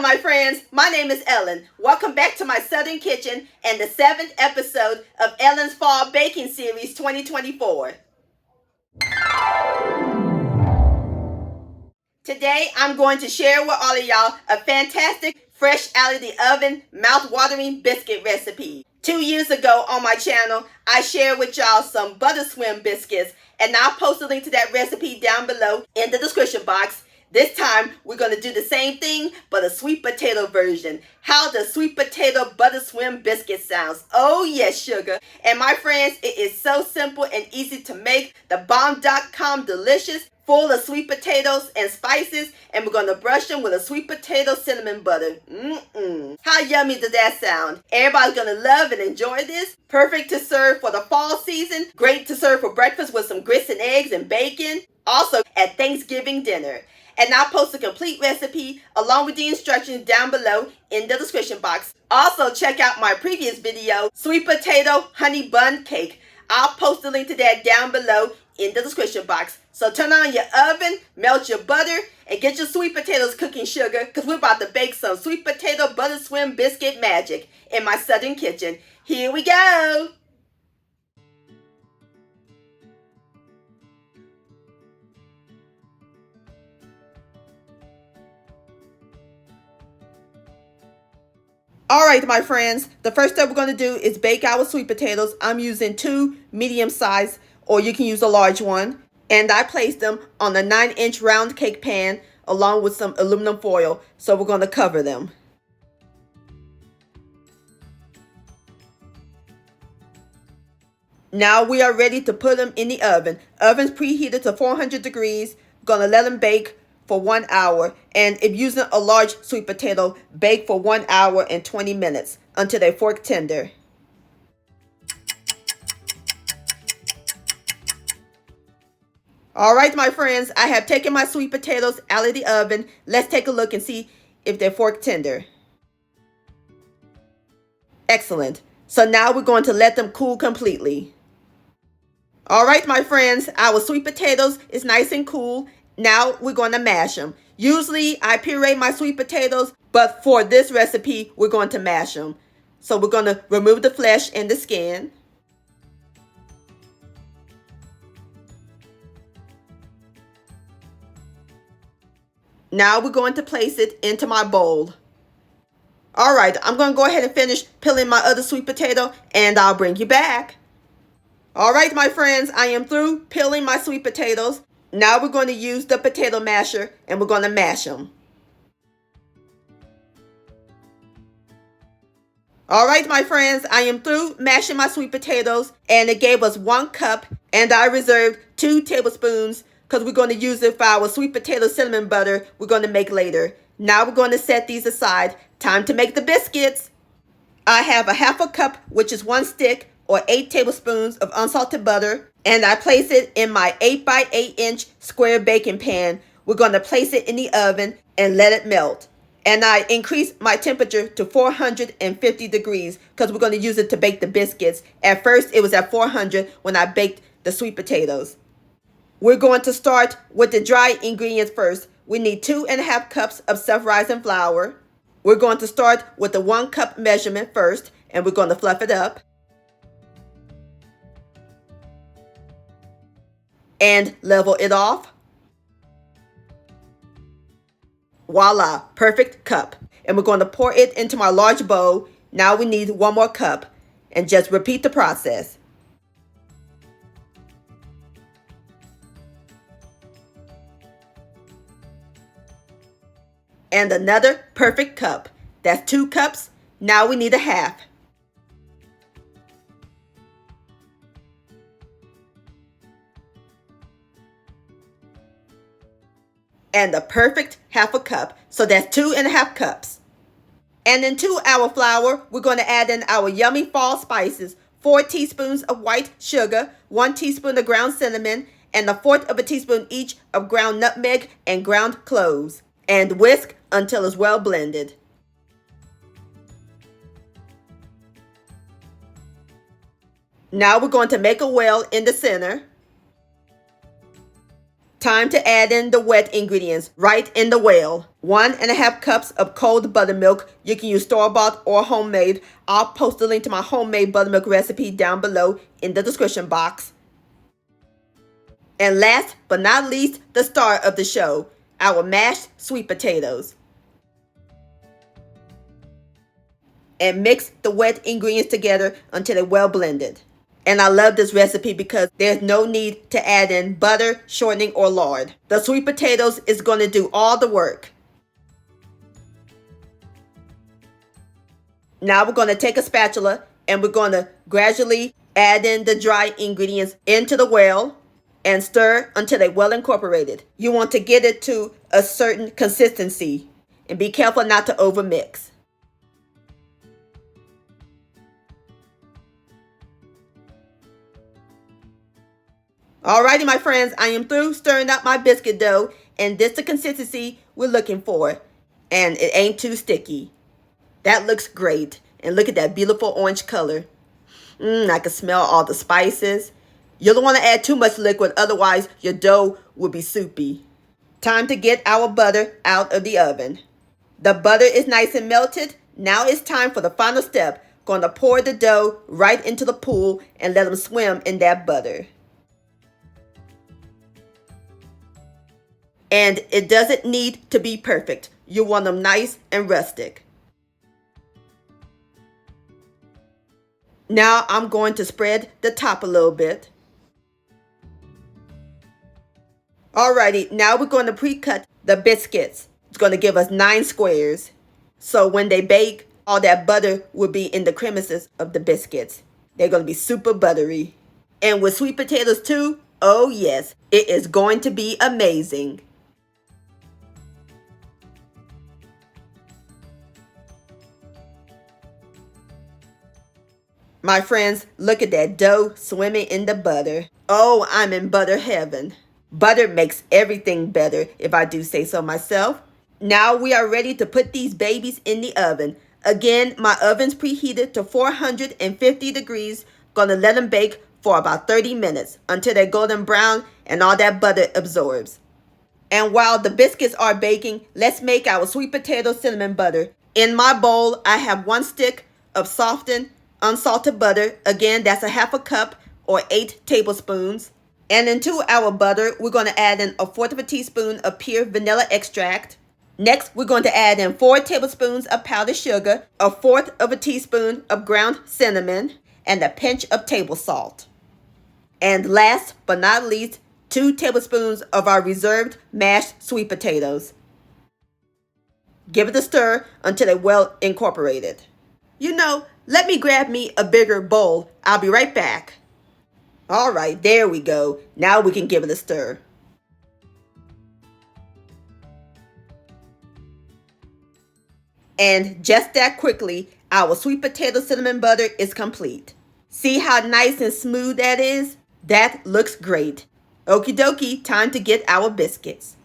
Hello, my friends. My name is Ellen. Welcome back to my Southern Kitchen and the 7th episode of Ellen's Fall Baking Series 2024. Today, I'm going to share with all of y'all a fantastic, fresh out of the oven, mouth-watering biscuit recipe. 2 years ago on my channel, I shared with y'all some butter swim biscuits, and I'll post a link to that recipe down below in the description box. This time, we're going to do the same thing, but a sweet potato version. How the sweet potato butter swim biscuit sounds. Oh yes, sugar. And my friends, it is so simple and easy to make. The bomb.com delicious, full of sweet potatoes and spices, and we're going to brush them with a sweet potato cinnamon butter. How yummy does that sound? Everybody's going to love and enjoy this. Perfect to serve for the fall season. Great to serve for breakfast with some grits and eggs and bacon. Also at Thanksgiving dinner. And I'll post a complete recipe along with the instructions down below in the description box. Also, check out my previous video, Sweet Potato Honey Bun Cake. I'll post a link to that down below in the description box. So turn on your oven, melt your butter, and get your sweet potatoes cooking, sugar, because we're about to bake some sweet potato butter swim biscuit magic in my Southern kitchen. Here we go! Alright, my friends, the first step we're going to do is bake our sweet potatoes. I'm using 2 medium size, or you can use a large one. And I placed them on a 9-inch round cake pan along with some aluminum foil. So we're going to cover them. Now we are ready to put them in the oven. Oven's preheated to 400 degrees. Going to let them bake for 1 hour, and if using a large sweet potato, bake for 1 hour and 20 minutes until they fork tender. Alright, my friends, I have taken my sweet potatoes out of the oven. Let's take a look and see if they're fork tender. Excellent. So now we're going to let them cool completely. Alright, my friends, our sweet potatoes is nice and cool. Now we're going to mash them. Usually I puree my sweet potatoes, but for this recipe, we're going to mash them. So we're going to remove the flesh and the skin. Now we're going to place it into my bowl. Alright, I'm going to go ahead and finish peeling my other sweet potato, and I'll bring you back. Alright, my friends, I am through peeling my sweet potatoes. Now we're going to use the potato masher, and we're going to mash them. Alright, my friends, I am through mashing my sweet potatoes, and it gave us 1 cup, and I reserved 2 tablespoons because we're going to use it for our sweet potato cinnamon butter we're going to make later. Now we're going to set these aside. Time to make the biscuits. I have a half a cup, which is 1 stick, or 8 tablespoons of unsalted butter, and I place it in my 8 by 8 inch square baking pan. We're going to place it in the oven and let it melt. And I increase my temperature to 450 degrees because we're going to use it to bake the biscuits. At first, it was at 400 when I baked the sweet potatoes. We're going to start with the dry ingredients first. We need 2½ cups of self-rising flour. We're going to start with the 1 cup measurement first, and we're going to fluff it up. And level it off. Voila, perfect cup. And we're going to pour it into my large bowl. Now we need 1 more cup, and just repeat the process. And another perfect cup. That's 2 cups. Now we need a half. And the perfect half a cup. So that's 2½ cups. And into our flour, we're going to add in our yummy fall spices. 4 teaspoons of white sugar, 1 teaspoon of ground cinnamon, and 1/4 teaspoon each of ground nutmeg and ground cloves. And whisk until it's well blended. Now we're going to make a well in the center. Time to add in the wet ingredients right in the well. 1.5 cups of cold buttermilk. You can use store-bought or homemade. I'll post the link to my homemade buttermilk recipe down below in the description box. And last but not least, the star of the show, our mashed sweet potatoes. And mix the wet ingredients together until they're well blended. And I love this recipe because there's no need to add in butter, shortening, or lard. The sweet potatoes is going to do all the work. Now we're going to take a spatula and we're going to gradually add in the dry ingredients into the well and stir until they're well incorporated. You want to get it to a certain consistency and be careful not to overmix. Alrighty, my friends, I am through stirring up my biscuit dough, and this is the consistency we're looking for. And it ain't too sticky. That looks great. And look at that beautiful orange color. I can smell all the spices. You don't want to add too much liquid, otherwise your dough will be soupy. Time to get our butter out of the oven. The butter is nice and melted. Now it's time for the final step. Going to pour the dough right into the pool and let them swim in that butter. And it doesn't need to be perfect. You want them nice and rustic. Now I'm going to spread the top a little bit. Alrighty, now we're going to pre-cut the biscuits. It's going to give us 9 squares. So when they bake, all that butter will be in the crevices of the biscuits. They're going to be super buttery. And with sweet potatoes too, oh yes, it is going to be amazing. My friends, look at that dough swimming in the butter. Oh, I'm in butter heaven. Butter makes everything better, if I do say so myself. Now we are ready to put these babies in the oven. Again, my oven's preheated to 450 degrees. Gonna let them bake for about 30 minutes until they're golden brown and all that butter absorbs. And while the biscuits are baking, let's make our sweet potato cinnamon butter. In my bowl, I have 1 stick of softened unsalted butter. Again, that's 1/2 cup or 8 tablespoons. And into our butter, we're going to add in 1/4 teaspoon of pure vanilla extract. Next, we're going to add in 4 tablespoons of powdered sugar, 1/4 teaspoon of ground cinnamon, and a pinch of table salt. And last but not least, 2 tablespoons of our reserved mashed sweet potatoes. Give it a stir until they're well incorporated. Let me grab me a bigger bowl. I'll be right back. All right, there we go. Now we can give it a stir. And just that quickly, our sweet potato cinnamon butter is complete. See how nice and smooth that is? That looks great. Okie dokie, time to get our biscuits.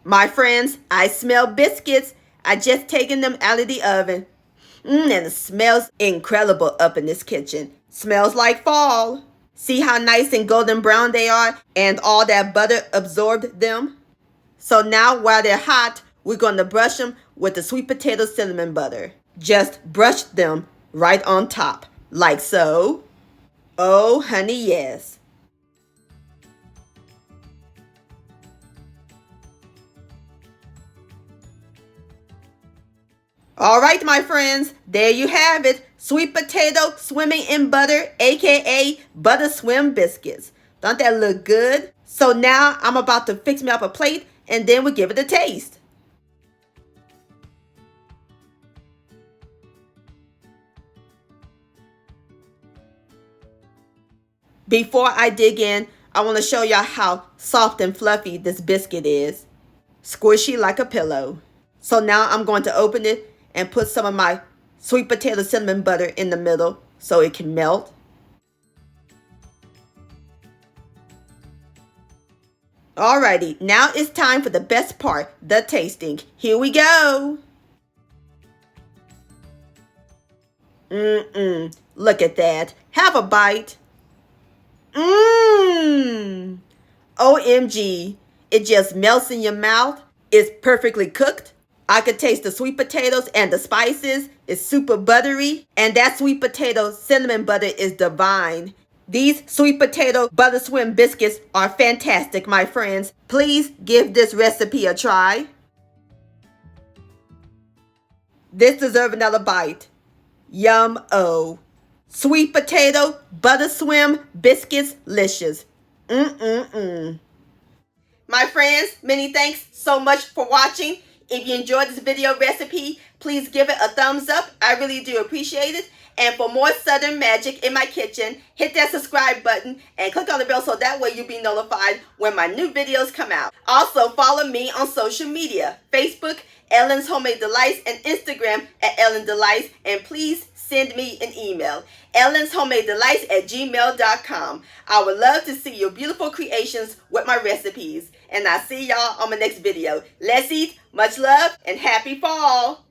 My friends, I smell biscuits. I just taken them out of the oven. And it smells incredible up in this kitchen. Smells like fall. See how nice and golden brown they are and all that butter absorbed them? So now while they're hot, we're going to brush them with the sweet potato cinnamon butter. Just brush them right on top, like so. Oh, honey, yes. All right, my friends, there you have it. Sweet potato swimming in butter, aka butter swim biscuits. Don't that look good? So now I'm about to fix me up a plate and then we'll give it a taste. Before I dig in, I want to show y'all how soft and fluffy this biscuit is. Squishy like a pillow. So now I'm going to open it and put some of my sweet potato cinnamon butter in the middle so it can melt. Alrighty, now it's time for the best part, the tasting. Here we go. Look at that. Have a bite. Mmm. OMG. It just melts in your mouth. It's perfectly cooked. I could taste the sweet potatoes and the spices. It's super buttery. And that sweet potato cinnamon butter is divine. These sweet potato butter swim biscuits are fantastic, my friends. Please give this recipe a try. This deserves another bite. Yum-o. Sweet potato butter swim biscuits licious. Mm-mm-mm. My friends, many thanks so much for watching. If you enjoyed this video recipe, please give it a thumbs up. I really do appreciate it. And for more Southern magic in my kitchen, hit that subscribe button and click on the bell so that way you'll be notified when my new videos come out. Also, follow me on social media, Facebook, Ellen's Homemade Delights, and Instagram at Ellen Delights. And please send me an email, ellenshomemade@gmail.com. I would love to see your beautiful creations with my recipes. And I'll see y'all on my next video. Let's eat, much love, and happy fall.